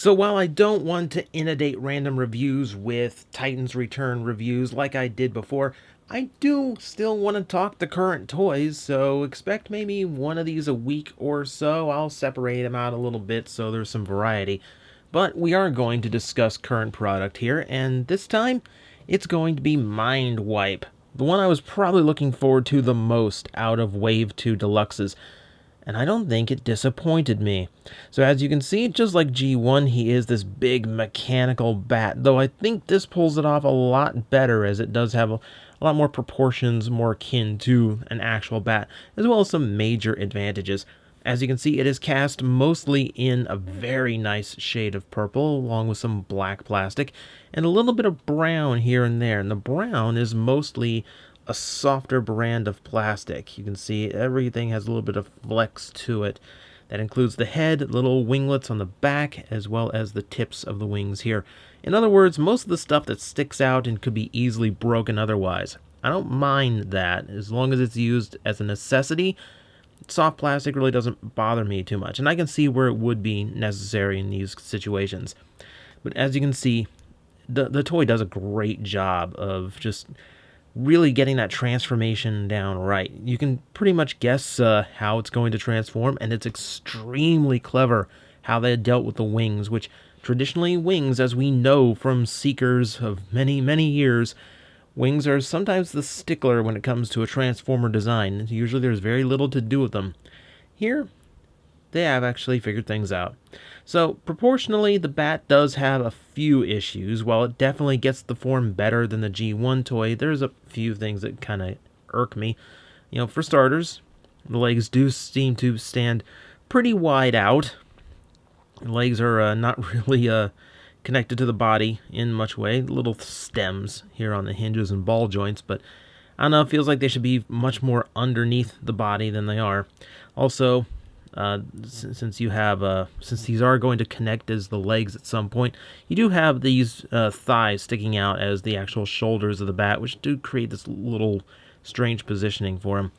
So while I don't want to inundate random reviews with Titans Return reviews like I did before, I do still want to talk the current toys, so expect maybe one of these a week or so. I'll separate them out a little bit so there's some variety. But we are going to discuss current product here, and this time it's going to be Mindwipe, the one I was probably looking forward to the most out of Wave 2 Deluxes, and I don't think it disappointed me. So as you can see, just like G1, he is this big mechanical bat, though I think this pulls it off a lot better as it does have a lot more proportions more akin to an actual bat, as well as some major advantages. As you can see, it is cast mostly in a very nice shade of purple, along with some black plastic, and a little bit of brown here and there. And the brown is mostly a softer brand of plastic. You can see everything has a little bit of flex to it. That includes the head, little winglets on the back, as well as the tips of the wings here. In other words, most of the stuff that sticks out and could be easily broken otherwise. I don't mind that, as long as it's used as a necessity. Soft plastic really doesn't bother me too much, and I can see where it would be necessary in these situations. But as you can see, the toy does a great job of just really getting that transformation down right. You can pretty much guess how it's going to transform, and it's extremely clever how they dealt with the wings, which traditionally wings, as we know from Seekers of many, many years, wings are sometimes the stickler when it comes to a Transformer design. Usually there's very little to do with them. Here, they have actually figured things out. So, proportionally, the bat does have a few issues. While it definitely gets the form better than the G1 toy, there's a few things that kind of irk me. You know, for starters, the legs do seem to stand pretty wide out. The legs are not really connected to the body in much way. Little stems here on the hinges and ball joints, but I don't know, it feels like they should be much more underneath the body than they are. Also, since these are going to connect as the legs at some point, you do have these thighs sticking out as the actual shoulders of the bat, which do create this little strange positioning for him.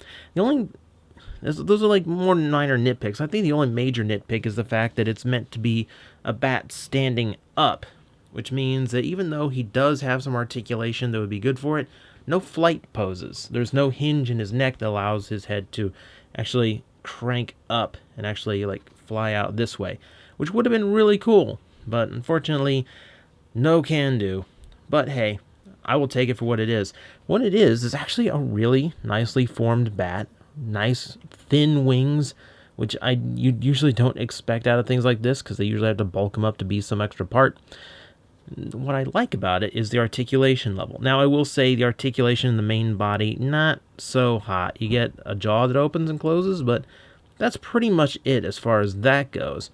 Those are like more minor nitpicks. I think the only major nitpick is the fact that it's meant to be a bat standing up, which means that even though he does have some articulation that would be good for it, no flight poses. There's no hinge in his neck that allows his head to actually crank up and actually like fly out this way, which would have been really cool, but unfortunately no can do. But hey, I will take it for what it is. What it is actually a really nicely formed bat, nice thin wings, which you usually don't expect out of things like this because they usually have to bulk them up to be some extra part. What I like about it is the articulation level. Now, I will say the articulation in the main body, not so hot. You get a jaw that opens and closes, but that's pretty much it as far as that goes.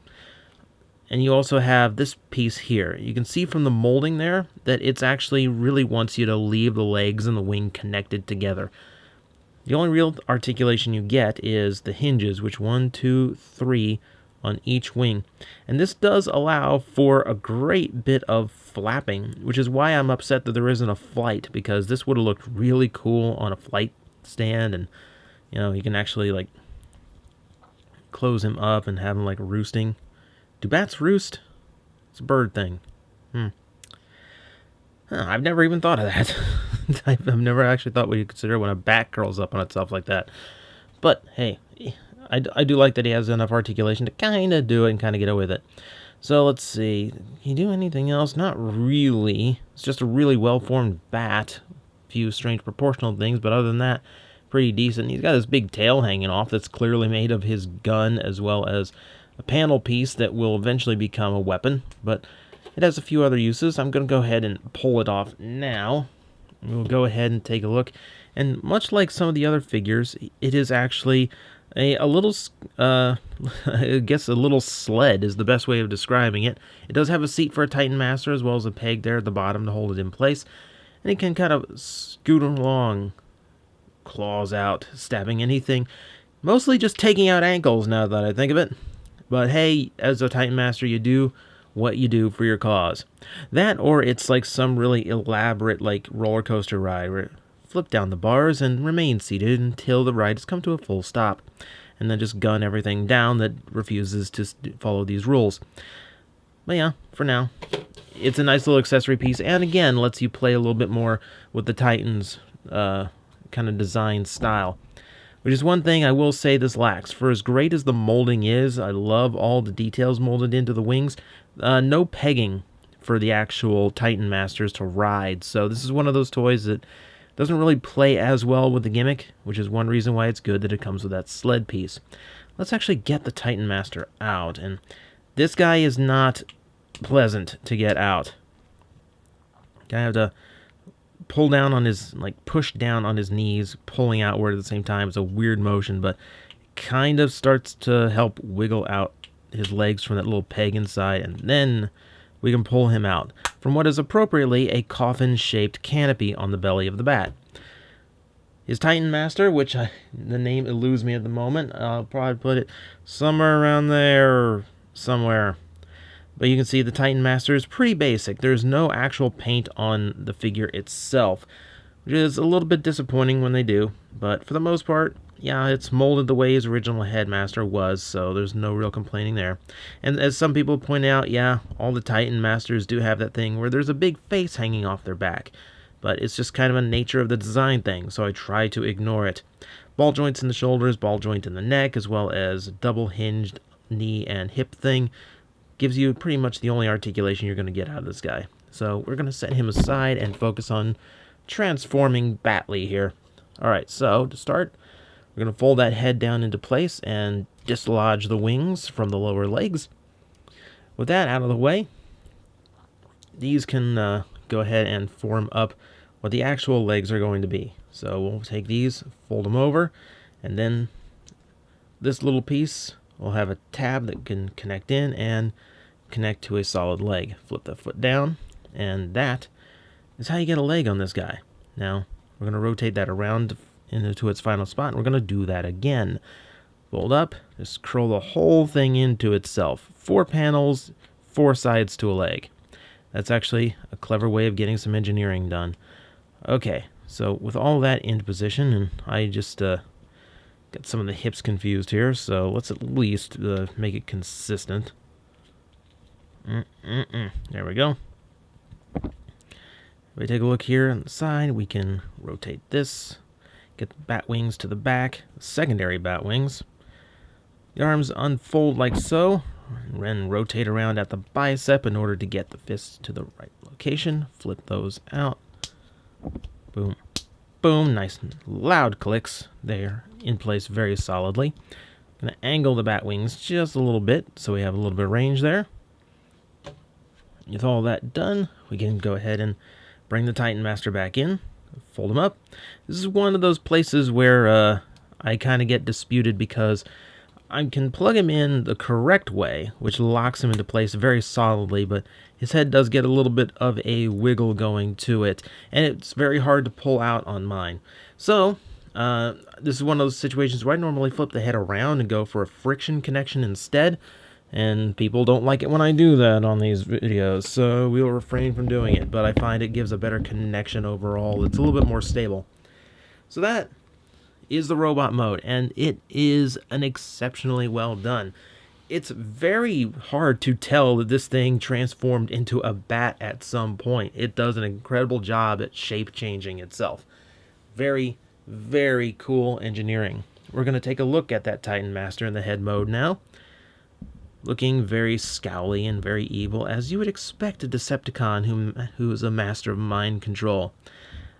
And you also have this piece here. You can see from the molding there that it's actually really wants you to leave the legs and the wing connected together. The only real articulation you get is the hinges, which 1, 2, 3 on each wing. And this does allow for a great bit of flapping, which is why I'm upset that there isn't a flight, because this would have looked really cool on a flight stand, and you know, you can actually like close him up and have him like roosting. Do bats roost? It's a bird thing. I've never even thought of that. I've never actually thought what you consider when a bat curls up on itself like that. But hey, I do like that he has enough articulation to kind of do it and kind of get away with it. So let's see. Can he do anything else? Not really. It's just a really well-formed bat. A few strange proportional things, but other than that, pretty decent. He's got this big tail hanging off that's clearly made of his gun, as well as a panel piece that will eventually become a weapon. But it has a few other uses. I'm going to go ahead and pull it off now. We'll go ahead and take a look. And much like some of the other figures, it is actually a little, I guess a little sled is the best way of describing it. It does have a seat for a Titan Master, as well as a peg there at the bottom to hold it in place. And it can kind of scoot along, claws out, stabbing anything. Mostly just taking out ankles now that I think of it. But hey, as a Titan Master, you do what you do for your cause. That, or it's like some really elaborate like roller coaster ride where flip down the bars and remain seated until the ride has come to a full stop, and then just gun everything down that refuses to follow these rules. But yeah, for now, it's a nice little accessory piece, and again, lets you play a little bit more with the Titan's kind of design style. Which is one thing I will say this lacks. For as great as the molding is, I love all the details molded into the wings. No pegging for the actual Titan Masters to ride. So this is one of those toys that doesn't really play as well with the gimmick, which is one reason why it's good that it comes with that sled piece. Let's actually get the Titan Master out. And this guy is not pleasant to get out. I have to pull down on his, like, push down on his knees, pulling outward at the same time. It's a weird motion, but kind of starts to help wiggle out his legs from that little peg inside, and then we can pull him out from what is appropriately a coffin-shaped canopy on the belly of the bat. His Titan Master, which the name eludes me at the moment, I'll probably put it somewhere around there or somewhere. But you can see the Titan Master is pretty basic. There's no actual paint on the figure itself, which is a little bit disappointing when they do. But for the most part, yeah, it's molded the way his original Headmaster was, so there's no real complaining there. And as some people point out, yeah, all the Titan Masters do have that thing where there's a big face hanging off their back. But it's just kind of a nature of the design thing, so I try to ignore it. Ball joints in the shoulders, ball joint in the neck, as well as double hinged knee and hip thing. Gives you pretty much the only articulation you're going to get out of this guy. So we're going to set him aside and focus on transforming Batli here. Alright, so to start, we're going to fold that head down into place and dislodge the wings from the lower legs. With that out of the way, these can go ahead and form up what the actual legs are going to be. So we'll take these, fold them over, and then this little piece will have a tab that can connect in and connect to a solid leg. Flip the foot down, and that is how you get a leg on this guy. Now, we're going to rotate that around into its final spot, and we're going to do that again. Fold up, just curl the whole thing into itself. 4 panels, 4 sides to a leg. That's actually a clever way of getting some engineering done. Okay, so with all that into position, and I just got some of the hips confused here, so let's at least make it consistent. There we go. If we take a look here on the side, we can rotate this, get the bat wings to the back, the secondary bat wings. The arms unfold like so, and then rotate around at the bicep in order to get the fists to the right location. Flip those out. Boom. Boom. Nice and loud clicks. They're in place very solidly. I'm going to angle the bat wings just a little bit so we have a little bit of range there. With all that done, we can go ahead and bring the Titan Master back in, fold him up. This is one of those places where I kind of get disputed because I can plug him in the correct way, which locks him into place very solidly, but his head does get a little bit of a wiggle going to it, and it's very hard to pull out on mine. So, this is one of those situations where I normally flip the head around and go for a friction connection instead, and people don't like it when I do that on these videos, so we'll refrain from doing it, but I find it gives a better connection overall. It's a little bit more stable. So that is the robot mode, and it is an exceptionally well done. It's very hard to tell that this thing transformed into a bat at some point. It does an incredible job at shape changing itself. Very, very cool engineering. We're going to take a look at that Titan Master in the head mode now. Looking very scowly and very evil, as you would expect a Decepticon who is a master of mind control.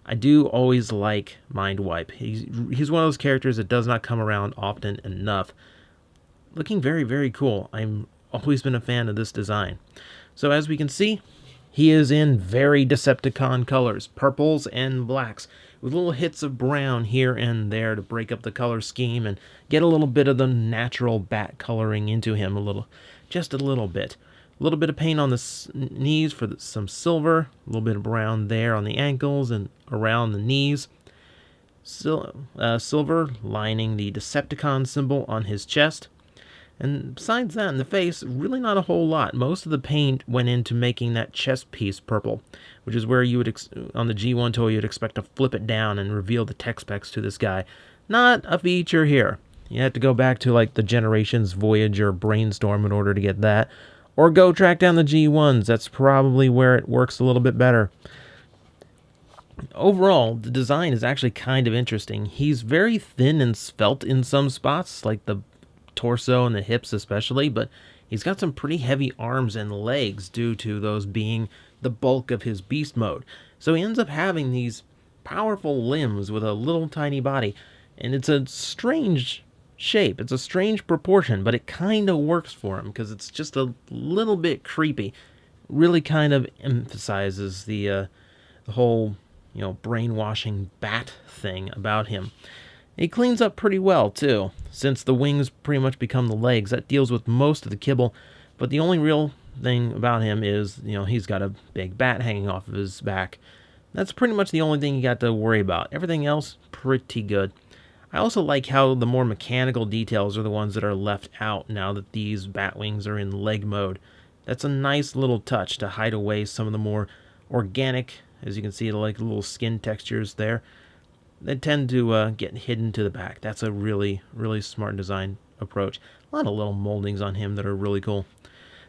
I do always like Mindwipe. He's one of those characters that does not come around often enough. Looking very, very cool. I've always been a fan of this design. So as we can see, he is in very Decepticon colors, purples and blacks, with little hits of brown here and there to break up the color scheme and get a little bit of the natural bat coloring into him just a little bit. A little bit of paint on the knees for some silver, a little bit of brown there on the ankles and around the knees. Silver lining the Decepticon symbol on his chest. And besides that, in the face, really not a whole lot. Most of the paint went into making that chest piece purple, which is where you would, on the G1 toy, you'd expect to flip it down and reveal the tech specs to this guy. Not a feature here. You have to go back to like the Generations Voyager Brainstorm in order to get that. Or go track down the G1s. That's probably where it works a little bit better. Overall, the design is actually kind of interesting. He's very thin and svelte in some spots, like the torso and the hips especially, but he's got some pretty heavy arms and legs due to those being the bulk of his beast mode. So he ends up having these powerful limbs with a little tiny body, and it's a strange shape. It's a strange proportion, but it kind of works for him because it's just a little bit creepy. Really kind of emphasizes the whole, brainwashing bat thing about him. He cleans up pretty well, too, since the wings pretty much become the legs. That deals with most of the kibble, but the only real thing about him is, he's got a big bat hanging off of his back. That's pretty much the only thing you got to worry about. Everything else, pretty good. I also like how the more mechanical details are the ones that are left out now that these bat wings are in leg mode. That's a nice little touch to hide away some of the more organic, as you can see, like little skin textures there. They tend to get hidden to the back. That's a really, really smart design approach. A lot of little moldings on him that are really cool.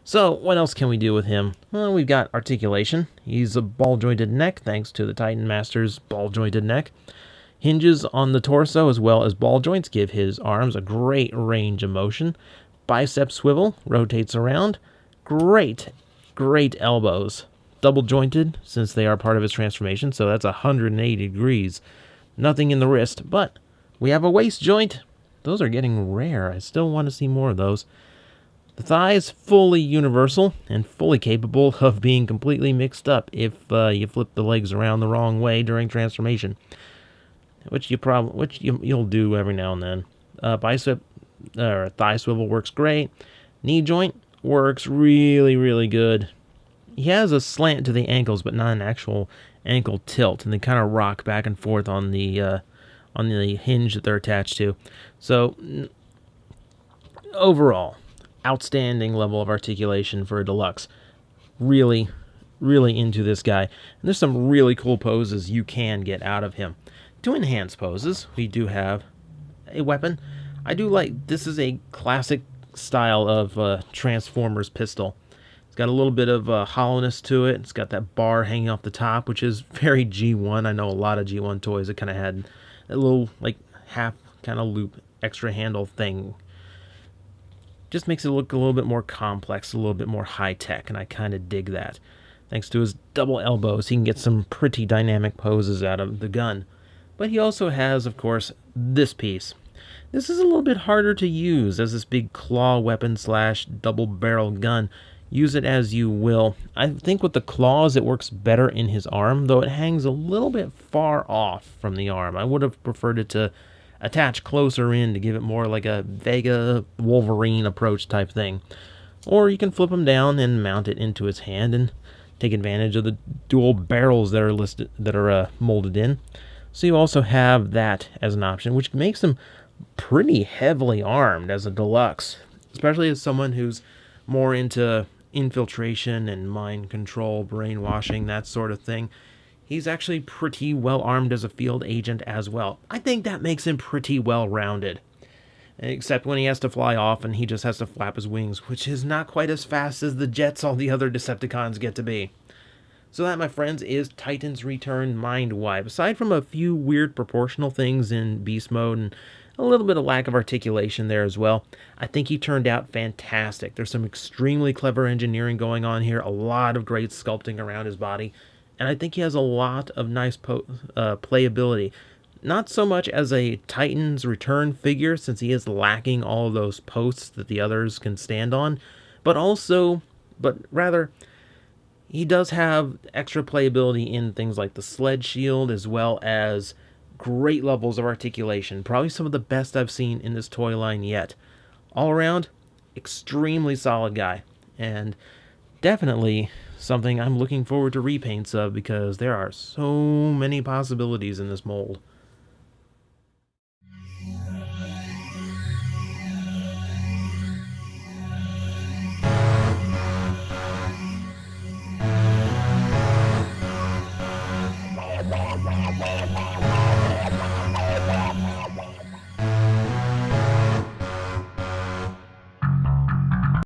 So, what else can we do with him? Well, we've got articulation. He's a ball-jointed neck, thanks to the Titan Master's ball-jointed neck. Hinges on the torso as well as ball joints give his arms a great range of motion. Bicep swivel, rotates around. Great elbows. Double jointed, since they are part of his transformation, so that's 180 degrees. Nothing in the wrist, but we have a waist joint. Those are getting rare. I still want to see more of those. The thighs, fully universal and fully capable of being completely mixed up if you flip the legs around the wrong way during transformation, which you'll do every now and then. Bicep or thigh swivel works great. Knee joint works really, really good. He has a slant to the ankles, but not an actual ankle tilt, and they kind of rock back and forth on the hinge that they're attached to. So overall, outstanding level of articulation for a deluxe. Really, really into this guy. And there's some really cool poses you can get out of him. To enhance poses, we do have a weapon. I do like, this is a classic style of Transformers pistol. It's got a little bit of hollowness to it. It's got that bar hanging off the top, which is very G1. I know a lot of G1 toys that kind of had a little, like, half kind of loop extra handle thing. Just makes it look a little bit more complex, a little bit more high-tech, and I kind of dig that. Thanks to his double elbows, he can get some pretty dynamic poses out of the gun. But he also has, of course, this piece. This is a little bit harder to use as this big claw weapon slash double barrel gun. Use it as you will. I think with the claws it works better in his arm, though it hangs a little bit far off from the arm. I would have preferred it to attach closer in to give it more like a Vega Wolverine approach type thing. Or you can flip him down and mount it into his hand and take advantage of the dual barrels that are molded in. So you also have that as an option, which makes him pretty heavily armed as a deluxe, especially as someone who's more into infiltration and mind control, brainwashing, that sort of thing. He's actually pretty well armed as a field agent as well. I think that makes him pretty well rounded. Except when he has to fly off and he just has to flap his wings, which is not quite as fast as the jets all the other Decepticons get to be. So that, my friends, is Titan's Return Mindwipe. Aside from a few weird proportional things in beast mode and a little bit of lack of articulation there as well, I think he turned out fantastic. There's some extremely clever engineering going on here, a lot of great sculpting around his body, and I think he has a lot of nice playability. Not so much as a Titan's Return figure, since he is lacking all of those posts that the others can stand on, but rather, he does have extra playability in things like the sled shield, as well as great levels of articulation. Probably some of the best I've seen in this toy line yet. All around, extremely solid guy. And definitely something I'm looking forward to repaints of, because there are so many possibilities in this mold.